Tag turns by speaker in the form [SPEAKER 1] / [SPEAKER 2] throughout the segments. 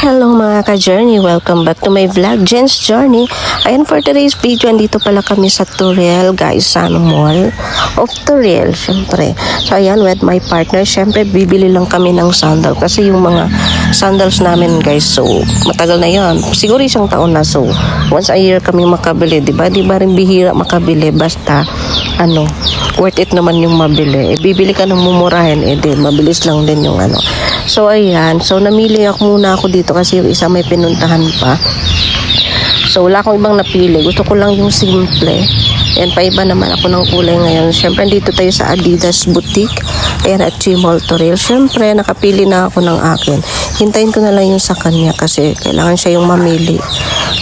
[SPEAKER 1] Hello mga ka-journey, welcome back to my vlog, Jen's Journey. Ayan, for today's video, andito pala kami sa Turel, guys, sa mall of Turel, syempre. So ayan, with my partner, syempre bibili lang kami ng sandal kasi yung mga sandals namin, guys, so matagal na yon, siguro isang taon na, so once a year kami makabili, diba rin bihira makabili, basta worth it naman yung mabili. Bibili ka ng mumurahin, mabilis lang din yung So ayan, so namili muna ako dito kasi yung isa may pinuntahan pa. So wala akong ibang napili, gusto ko lang yung simple. Ayan, paiba naman ako ng kulay ngayon. Siyempre dito tayo sa Adidas Boutique. Ayan, at G-Mall Turel. Siyempre nakapili na ako ng akin. Hintayin ko na lang yung sa kanya kasi kailangan siya yung mamili.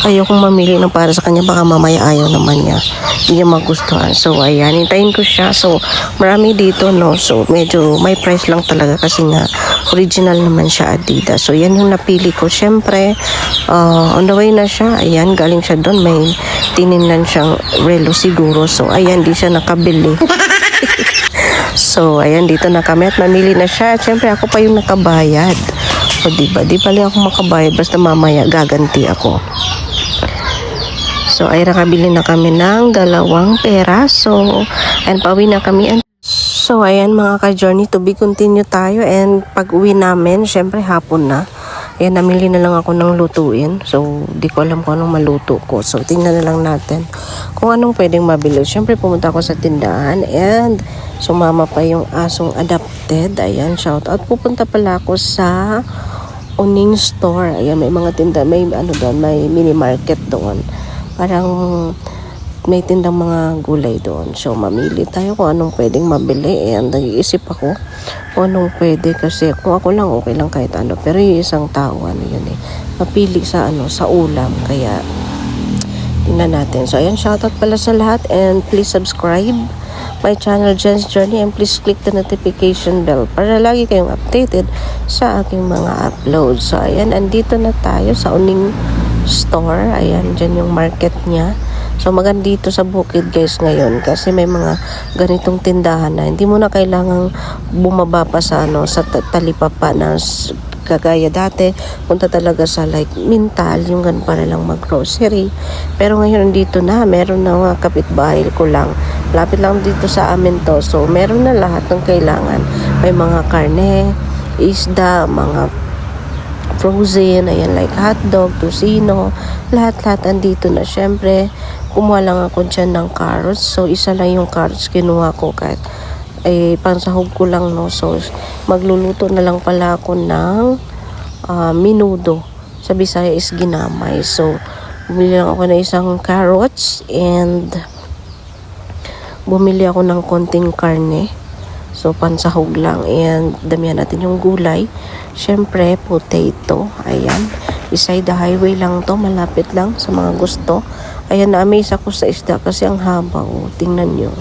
[SPEAKER 1] Ayokong mamili ng para sa kanya, baka mamaya ayaw naman niya, hindi niya magustuhan. So ayan, hintayin ko siya. So marami dito, no, so medyo may price lang talaga kasi nga original naman siya Adidas. So yan yung napili ko. Siyempre on the way na siya. Ayan, galing siya doon, may tiningnan siyang relo siguro. So ayan, di siya nakabili. So ayan, dito na kami at namili na siya. Siyempre ako pa yung nakabayad. O diba, di pala ako makabayad, basta mamaya gaganti ako. So ay nakabili na kami ng 2 peraso and pauwi na kami. So ayan mga ka-journey, to be continue tayo, and pag uwi namin, syempre hapon na. Ayan, namili na lang ako ng lutuin. So di ko alam kung anong maluto ko. So tingnan na lang natin kung anong pwedeng mabili. Syempre pumunta ako sa tindahan and sumama pa yung asong adopted. Ayan, shout out. Pupunta pala ako sa Uning Store. Ayan, may mga tinda, may doon, may mini market doon. Parang may tindang mga gulay doon. So mamili tayo kung anong pwedeng mabili. And nag-iisip ako kung anong pwede, kasi kung ako lang okay lang kahit ano. Pero yung isang tao, yun mapili sa sa ulam. Kaya tingnan natin. So ayan, shoutout pala sa lahat, and please subscribe my channel Jen's Journey, and please click the notification bell para lagi kayong updated sa aking mga uploads. So ayan, andito na tayo sa Uning Store. Ayan, dyan yung market niya. So maganda dito sa bukid, guys, ngayon kasi may mga ganitong tindahan na hindi mo na kailangang bumaba pa sa sa talipapa na kagaya dati. Punta talaga sa like Mintal, yung ganun para lang mag-grocery. Pero ngayon dito na, meron na mga kapitbahay ko lang. Lapit lang dito sa amin to. So meron na lahat ng kailangan. May mga karne, isda, mga frozen, ayan, like hotdog, tocino, lahat-lahat andito na. Syempre kumuha lang ako dyan ng carrots. So isa lang yung carrots kinuha ko kahit pansahog ko lang, no. So magluluto na lang pala ako ng minudo, sa Bisaya is ginamay. So bumili lang ako ng isang carrots and bumili ako ng konting karne. So pansahog lang, and damihan natin yung gulay. Syempre potato, ayan, beside the highway lang to, malapit lang sa mga gusto. Ayan, na-amaze ako sa isda kasi ang haba, tingnan nyo.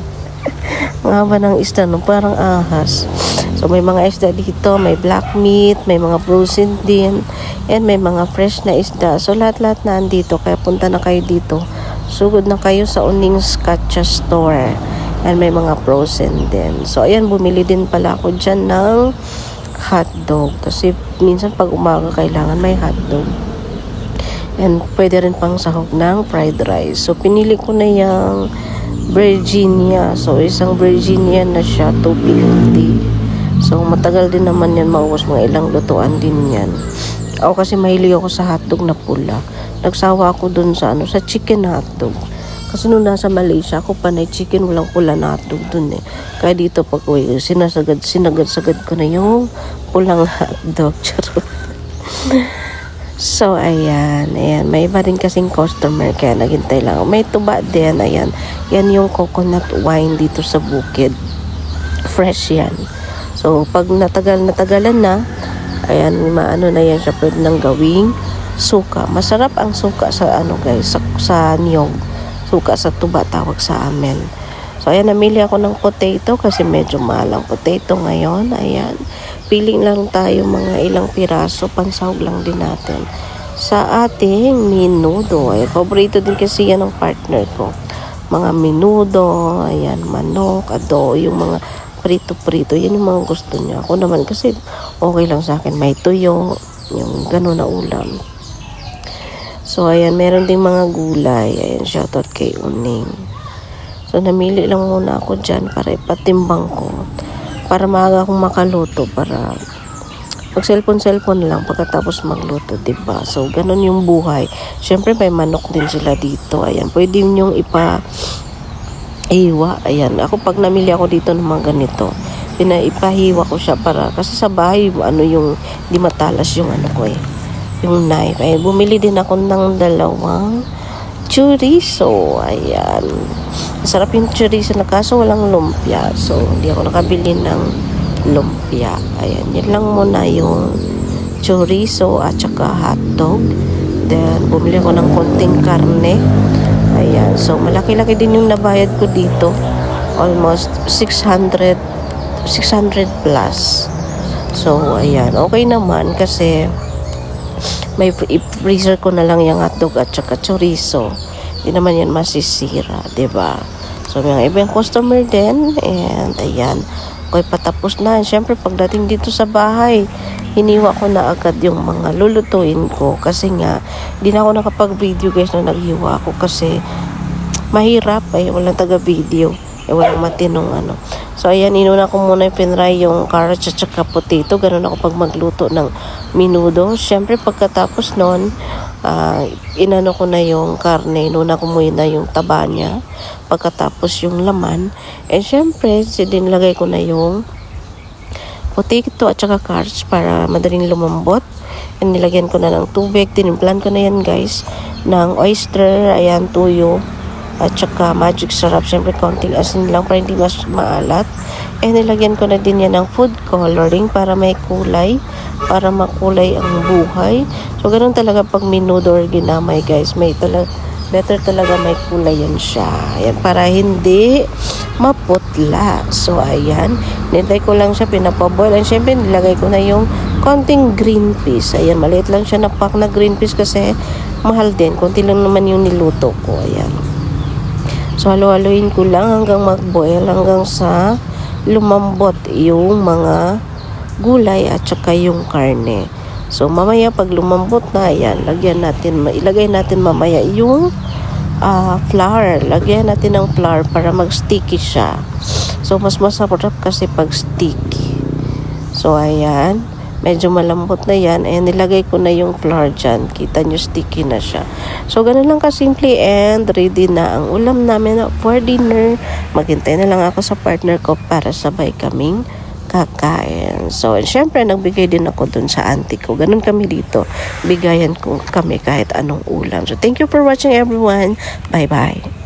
[SPEAKER 1] Ang haba ng isda, no? Parang ahas. So may mga isda dito, may black meat, may mga frozen din, and may mga fresh na isda. So lahat-lahat na andito, kaya punta na kayo dito. Sugod na kayo sa Uning Scotcha Store. And may mga frozen din. So ayan, bumili din pala ako dyan ng hotdog. Kasi minsan pag umaga kailangan may hotdog. And pwede rin pang sahog ng fried rice. So pinili ko na yung Virginia. So isang Virginia na siya, 250. So matagal din naman yan, maubos mga ilang lutuan din yan. Ako kasi mahilig ako sa hotdog na pula. Nagsawa ako dun sa sa chicken hotdog. Kasi nung nasa Malaysia ako, panay chicken, walang pula na hotdog dun Kaya dito pag sinagad-sagad ko na yung pulang hotdog. So ayan, may iba rin kasing customer kaya naghintay lang. May tuba din, ayan. Yan yung coconut wine dito sa bukid. Fresh yan. So pag natagalan na, ayan, maano na yan siya, pwede nang gawing suka. Masarap ang suka sa guys, sa niyog. Suka sa tuba tawag sa amin. So ayan, namili ako ng potato kasi medyo mahal ang potato ngayon. Ayan, piling lang tayo mga ilang piraso, pansahog lang din natin sa ating minudo. Ayan, paborito din kasi yan ng partner ko, mga minudo, ayan, manok, adobo, yung mga prito-prito, yan yung mga gusto niya. Ako naman kasi okay lang sa akin, may tuyo, yung gano'n na ulam. So, ayan, meron ding mga gulay. Ayan, shoutout kay Uning. So, namili lang muna ako dyan para ipatimbang ko. Para maaga akong makaluto. Para mag-cellphone lang pagkatapos magluto, diba? So, ganun yung buhay. Siyempre, may manok din sila dito. Ayan, pwede nyong ipahiwa. Ayan, ako pag namili ako dito ng mga ganito, ipahiwa ko siya para, kasi sa bahay, yung, di matalas yung ko yung knife. Ay, bumili din ako ng 2 chorizo. Ayan. Masarap yung chorizo na kaso walang lumpia. So, hindi ako nakabili ng lumpia. Ayan. Yan lang muna yung chorizo at saka hotdog. Then, bumili ako ng konting karne. Ayan. So, malaki-laki din yung nabayad ko dito. Almost 600 plus. So, ayan. Okay naman kasi may freezer ko na lang yung hotdog at saka chorizo. Hindi naman yan masisira, diba? So, may ibang customer din. And, ayan. Okay, patapos na. Siyempre, pagdating dito sa bahay, hiniwa ko na agad yung mga lulutuin ko. Kasi nga, hindi na ako nakapag-video guys na naghiwa ako. Kasi, mahirap walang taga-video. Walang matinong So, ayan, inuna ko muna yung pinray yung carrots at saka potato. Ganun ako pag magluto ng menudo. Siyempre, pagkatapos nun, inano ko na yung karne. Inuna ko muna yung taba niya. Pagkatapos yung laman. And siyempre, dinlagay ko na yung potato at saka carrots para madaling lumambot. And nilagyan ko na ng tubig. Tinimplan ko na yan, guys, ng oyster, ayan, tuyo, at saka magic syrup. Siyempre, konting asin lang para hindi mas maalat. And nilagyan ko na din yan ng food coloring para may kulay. Para makulay ang buhay. So, ganun talaga pag menudo or ginamay, guys. Better talaga may kulay yan siya. Ayan, para hindi maputla. So, ayan. Nilagay ko lang siya, pinapaboil. And syempre, nilagay ko na yung konting green peas. Ayan, maliit lang siya na pack na green peas kasi mahal din. Konti lang naman yung niluto ko. Ayan. So, halo-haloin ko lang hanggang mag-boil, hanggang sa lumambot yung mga gulay at saka yung karne. So, mamaya pag lumambot na, ayan, ilagay natin mamaya yung flour. Lagyan natin ng flour para mag-sticky siya. So, mas masarap kasi pag sticky. So, ayan. Medyo malambot na yan. And nilagay ko na yung flour dyan. Kita nyo, sticky na siya. So, ganun lang kasimple. And ready na ang ulam namin for dinner. Maghintay na lang ako sa partner ko para sabay kaming kakain. So, and syempre, nagbigay din ako dun sa auntie ko. Ganun kami dito. Bigayan ko kami kahit anong ulam. So, thank you for watching everyone. Bye-bye.